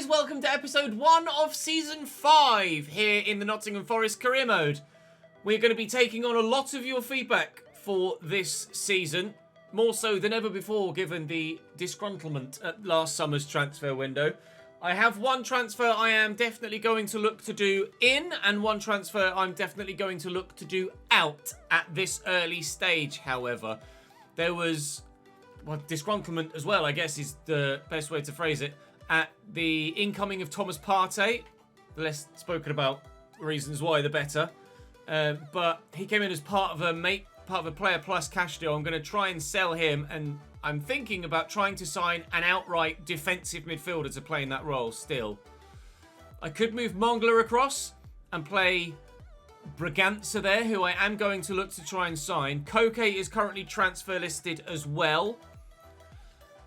guys, welcome to episode 1 of season 5 here in the Nottingham Forest career mode. We're going to be taking on a lot of your feedback for this season, more so than ever before given the disgruntlement at last summer's transfer window. I have one transfer I am definitely going to look to do in, and one transfer I'm definitely going to look to do out at this early stage, however. There was, well, disgruntlement as well, I guess is the best way to phrase it, at the incoming of Thomas Partey. The less spoken about reasons why, the better. But he came in as part of a player plus cash deal. I'm going to try and sell him, and I'm thinking about trying to sign an outright defensive midfielder to play in that role still. I could move Mongler across and play Braganza there, who I am going to look to try and sign. Koke is currently transfer listed as well,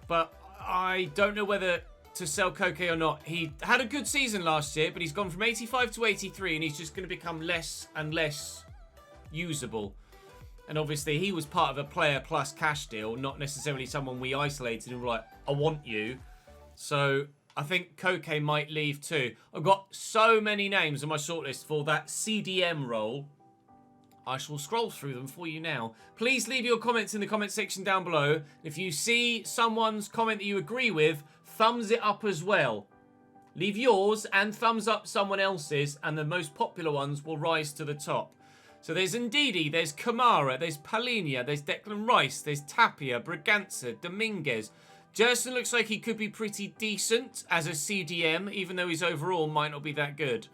but I don't know whether to sell Koke or not. He had a good season last year, but he's gone from 85 to 83, and he's just going to become less and less usable. And obviously, he was part of a player plus cash deal, not necessarily someone we isolated and were like, I want you. So I think Koke might leave too. I've got so many names on my shortlist for that CDM role. I shall scroll through them for you now. Please leave your comments in the comment section down below. If you see someone's comment that you agree with, thumbs it up as well. Leave yours and thumbs up someone else's, and the most popular ones will rise to the top. So there's Ndidi, there's Kamara, there's Palhinha, there's Declan Rice, there's Tapia, Braganza, Dominguez. Gerson looks like he could be pretty decent as a CDM, even though his overall might not be that good,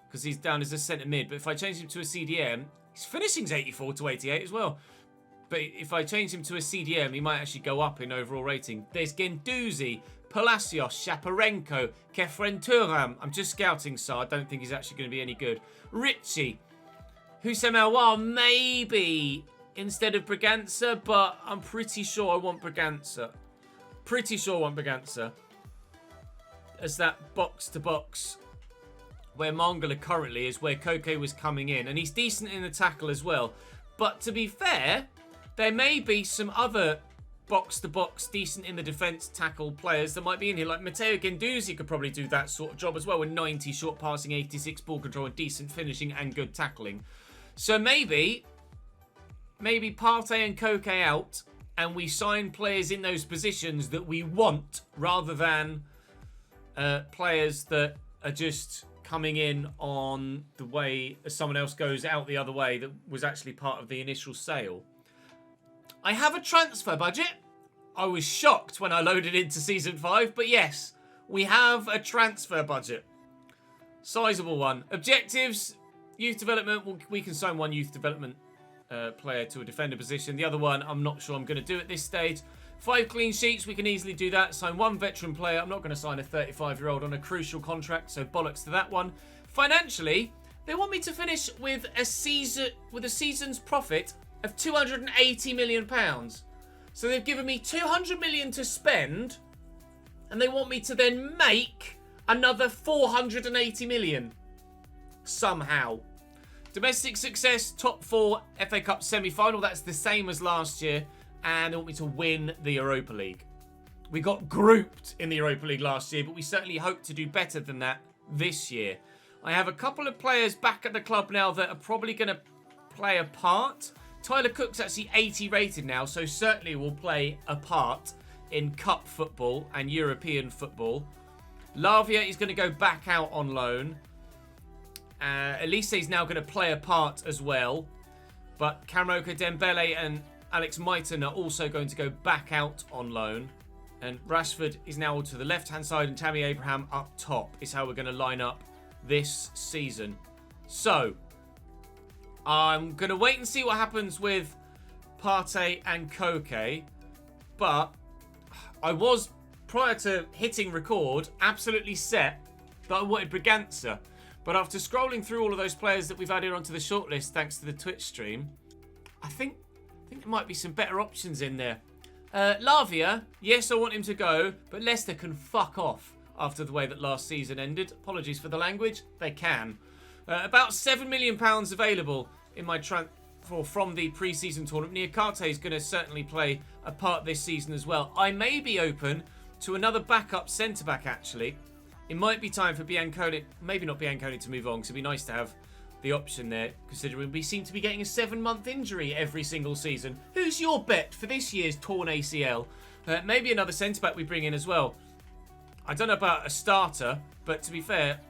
because he's down as a centre mid. But if I change him to a CDM, his finishing's 84 to 88 as well. But if I change him to a CDM, he might actually go up in overall rating. There's Guendouzi, Palacios, Shaparenko, Kefren Turam. I'm just scouting, so I don't think he's actually going to be any good. Richie, Hussein Aouar, maybe instead of Braganza, but I'm pretty sure I want Braganza. Pretty sure I want Braganza as that box-to-box where Mongler currently is, where Koke was coming in. And he's decent in the tackle as well. But to be fair, there may be some other box-to-box, decent in the defence tackle players that might be in here. Like Matteo Guendouzi could probably do that sort of job as well, with 90 short passing, 86 ball control, and decent finishing and good tackling. So maybe Partey and Koke out, and we sign players in those positions that we want, rather than players that are just coming in on the way someone else goes out the other way that was actually part of the initial sale. I have a transfer budget. I was shocked when I loaded into Season 5, but yes, we have a transfer budget. Sizable one. Objectives, youth development. We can sign one youth development player to a defender position. The other one, I'm not sure I'm going to do at this stage. 5 clean sheets, we can easily do that. Sign one veteran player. I'm not going to sign a 35-year-old on a crucial contract, so bollocks to that one. Financially, they want me to finish with a season's profit of £280 million. So they've given me 200 million to spend, and they want me to then make another 480 million somehow. Domestic success, top 4 FA Cup semi-final. That's the same as last year, and they want me to win the Europa League. We got grouped in the Europa League last year, but we certainly hope to do better than that this year. I have a couple of players back at the club now that are probably going to play a part. Tyler Cook's actually 80 rated now, so certainly will play a part in cup football and European football. Lavia is going to go back out on loan. Elise is now going to play a part as well. But Kamoka Dembele and Alex Maiton are also going to go back out on loan. And Rashford is now to the left-hand side, and Tammy Abraham up top is how we're going to line up this season. So I'm going to wait and see what happens with Partey and Koke. But I was, prior to hitting record, absolutely set that I wanted Braganza. But after scrolling through all of those players that we've added onto the shortlist thanks to the Twitch stream, I think there might be some better options in there. Lavia, yes, I want him to go, but Leicester can fuck off after the way that last season ended. Apologies for the language. They can. About £7 million available in my transfer from the pre-season tournament. Niakate is going to certainly play a part this season as well. I may be open to another backup centre-back, actually, It might be time for Bianconi, maybe not Bianconi, to move on, because it'd be nice to have the option there, considering we seem to be getting a 7-month injury every single season. Who's your bet for this year's torn ACL? Maybe another centre-back we bring in as well. I don't know about a starter, but to be fair,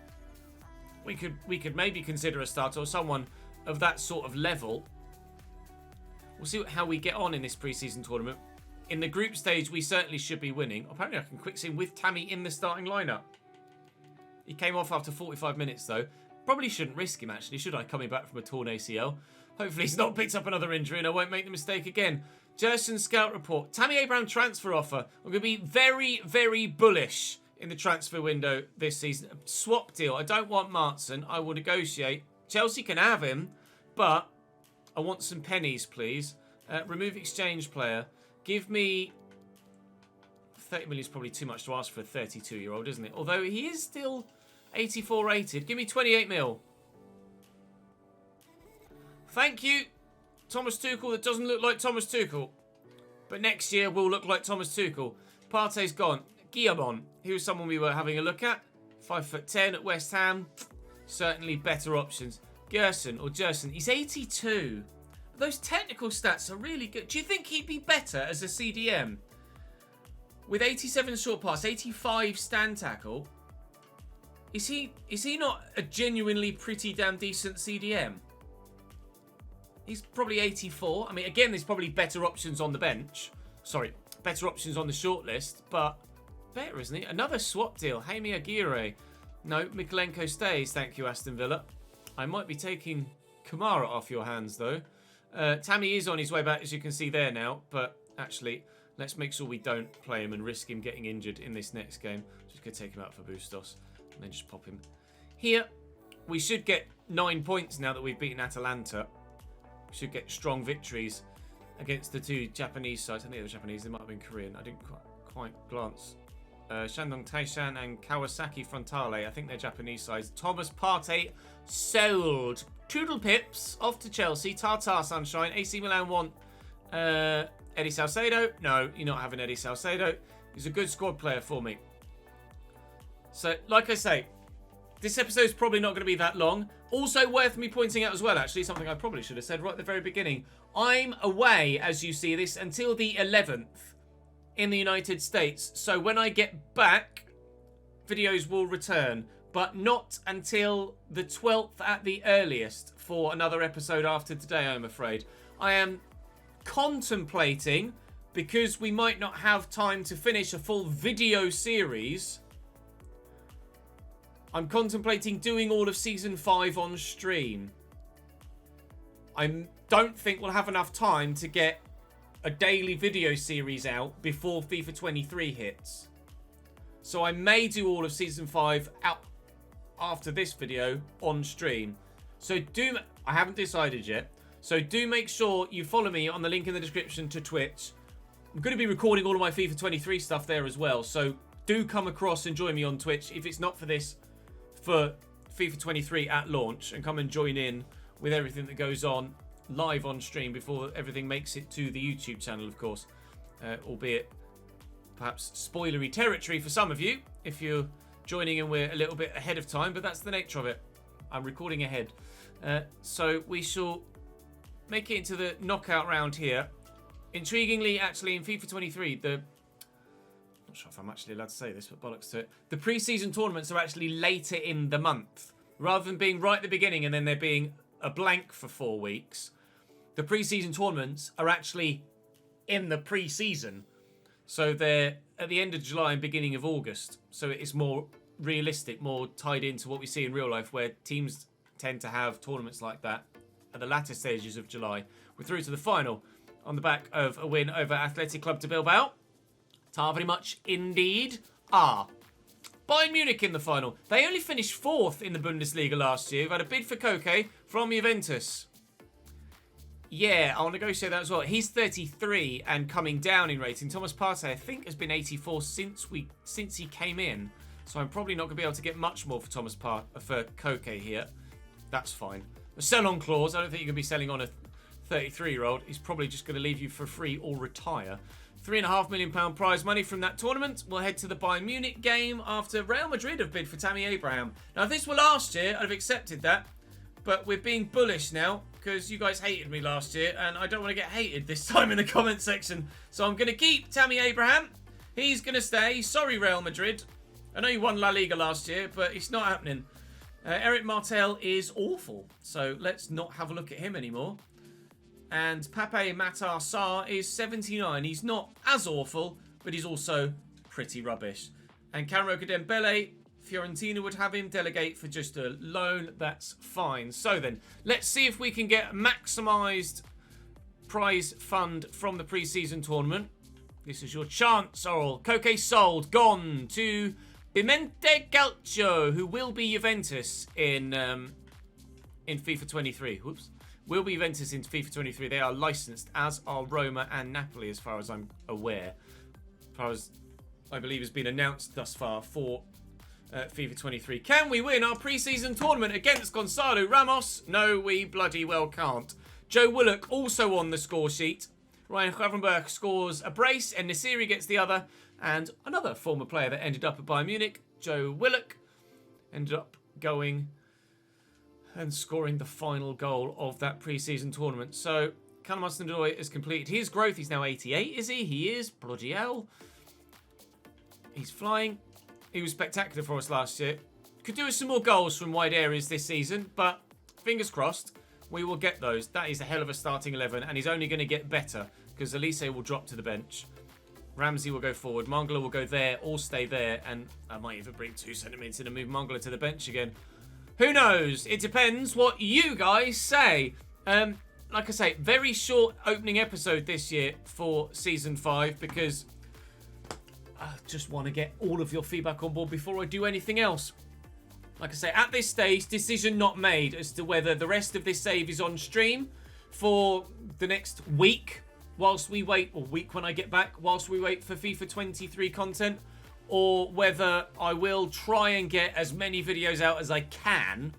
we could maybe consider a starter or someone of that sort of level. We'll see how we get on in this pre-season tournament. In the group stage, we certainly should be winning. Apparently, I can quick sim with Tammy in the starting lineup. He came off after 45 minutes, though. Probably shouldn't risk him, actually, should I? Coming back from a torn ACL. Hopefully, he's not picked up another injury and I won't make the mistake again. Jerson Scout Report. Tammy Abraham transfer offer. I'm going to be very, very bullish in the transfer window this season. Swap deal. I don't want Martson. I will negotiate. Chelsea can have him, but I want some pennies, please. Remove exchange player. Give me... 30 million is probably too much to ask for a 32-year-old, isn't it? Although he is still 84 rated. Give me 28 mil. Thank you, Thomas Tuchel. That doesn't look like Thomas Tuchel. But next year will look like Thomas Tuchel. Partey's gone. Guillamon, who was someone we were having a look at. 5'10" at West Ham. Certainly better options. Gerson or Jerson. He's 82. Those technical stats are really good. Do you think he'd be better as a CDM? With 87 short pass, 85 stand tackle, is he not a genuinely pretty damn decent CDM? He's probably 84. I mean, again, there's probably better options on the bench. Sorry, better options on the shortlist, but better, isn't he? Another swap deal. Jaime Aguirre. No, Mikolenko stays. Thank you, Aston Villa. I might be taking Kamara off your hands, though. Tammy is on his way back, as you can see there now, but actually... let's make sure we don't play him and risk him getting injured in this next game. Just going to take him out for Bustos and then just pop him here. We should get 9 points now that we've beaten Atalanta. We should get strong victories against the two Japanese sides. I think they were Japanese. They might have been Korean. I didn't quite glance. Shandong Taishan and Kawasaki Frontale. I think they're Japanese sides. Thomas Partey sold. Toodle Pips off to Chelsea. Tartar Sunshine. AC Milan want... Eddie Salcedo? No, you're not having Eddie Salcedo. He's a good squad player for me. So, like I say, this episode's probably not going to be that long. Also worth me pointing out as well, actually, something I probably should have said right at the very beginning. I'm away, as you see this, until the 11th in the United States. So when I get back, videos will return. But not until the 12th at the earliest for another episode after today, I'm afraid. I am... contemplating, because we might not have time to finish a full video series, I'm contemplating doing all of Season 5 on stream. I don't think we'll have enough time to get a daily video series out before FIFA 23 hits. So I may do all of Season 5 out after this video on stream. So I haven't decided yet. So do make sure you follow me on the link in the description to Twitch. I'm going to be recording all of my FIFA 23 stuff there as well. So do come across and join me on Twitch. If it's not for this, for FIFA 23 at launch. And come and join in with everything that goes on live on stream before everything makes it to the YouTube channel, of course. Albeit perhaps spoilery territory for some of you if you're joining and we're a little bit ahead of time. But that's the nature of it. I'm recording ahead. So we shall... make it into the knockout round here. Intriguingly, actually, in FIFA 23, not sure if I'm actually allowed to say this, but bollocks to it. The pre-season tournaments are actually later in the month. Rather than being right at the beginning and then there being a blank for 4 weeks, the pre-season tournaments are actually in the pre-season. So they're at the end of July and beginning of August. So it's more realistic, more tied into what we see in real life, where teams tend to have tournaments like that at the latter stages of July. We're through to the final on the back of a win over Athletic Club de Bilbao. Ta very much indeed. Bayern Munich in the final. They only finished 4th in the Bundesliga last year. We've had a bid for Koke from Juventus. Yeah, I'll negotiate that as well. He's 33 and coming down in rating. Thomas Partey, I think, has been 84 since he came in. So I'm probably not going to be able to get much more for for Koke here. That's fine. A sell-on clause. I don't think you're going to be selling on a 33-year-old. He's probably just going to leave you for free or retire. £3.5 million prize money from that tournament. We'll head to the Bayern Munich game after Real Madrid have bid for Tammy Abraham. Now, if this were last year, I'd have accepted that. But we're being bullish now because you guys hated me last year and I don't want to get hated this time in the comment section. So I'm going to keep Tammy Abraham. He's going to stay. Sorry, Real Madrid. I know you won La Liga last year, but it's not happening. Eric Martel is awful. So let's not have a look at him anymore. And Pape Matar Sarr is 79. He's not as awful, but he's also pretty rubbish. And Cameron Dembele, Fiorentina would have him delegate for just a loan. That's fine. So then, let's see if we can get maximised prize fund from the pre-season tournament. This is your chance, Oral. Koke sold, gone to Pimente Calcio, who will be Juventus in FIFA 23. Whoops. Will be Juventus in FIFA 23. They are licensed, as are Roma and Napoli, as far as I'm aware. As far as I believe has been announced thus far for FIFA 23. Can we win our pre-season tournament against Gonzalo Ramos? No, we bloody well can't. Joe Willock also on the score sheet. Ryan Gravenberg scores a brace, and Nasiri gets the other. And another former player that ended up at Bayern Munich, Joe Willock, ended up going and scoring the final goal of that pre-season tournament. So, Callum Hudson-Odoi has completed his growth. He's now 88, is he? He is. Bloody hell. He's flying. He was spectacular for us last year. Could do with some more goals from wide areas this season, but fingers crossed, we will get those. That is a hell of a starting 11, and he's only going to get better because Elise will drop to the bench. Ramsey will go forward. Mangala will go there or stay there, and I might even bring 2 centimetres in and move Mangala to the bench again. Who knows? It depends what you guys say. Like I say, very short opening episode this year for Season 5 because I just want to get all of your feedback on board before I do anything else. Like I say, at this stage, decision not made as to whether the rest of this save is on stream for the next week whilst we wait, or week when I get back, whilst we wait for FIFA 23 content, or whether I will try and get as many videos out as I can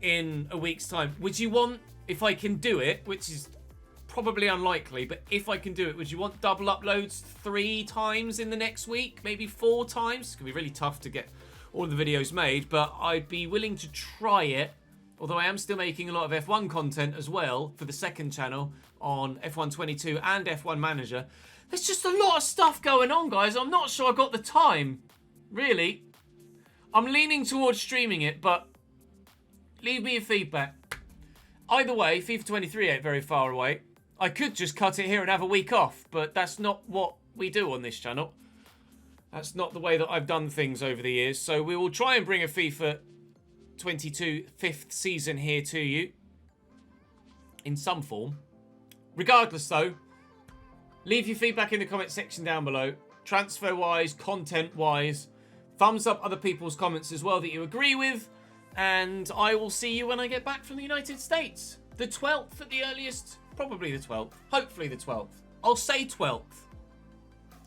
in a week's time. Would you want, if I can do it, which is probably unlikely, but if I can do it, would you want double uploads 3 times in the next week? Maybe 4 times? It's going to be really tough to get all the videos made, but I'd be willing to try it. Although I am still making a lot of F1 content as well for the second channel on F1 22 and F1 Manager. There's just a lot of stuff going on, guys. I'm not sure I got the time, really. I'm leaning towards streaming it, but leave me your feedback. Either way, FIFA 23 ain't very far away. I could just cut it here and have a week off, but that's not what we do on this channel. That's not the way that I've done things over the years. So we will try and bring a FIFA 22 5th season here to you in some form. Regardless, though, leave your feedback in the comment section down below. Transfer-wise, content-wise. Thumbs up other people's comments as well that you agree with. And I will see you when I get back from the United States. The 12th at the earliest. Probably the 12th. Hopefully the 12th. I'll say 12th.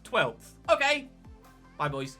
12th. Okay. Bye, boys.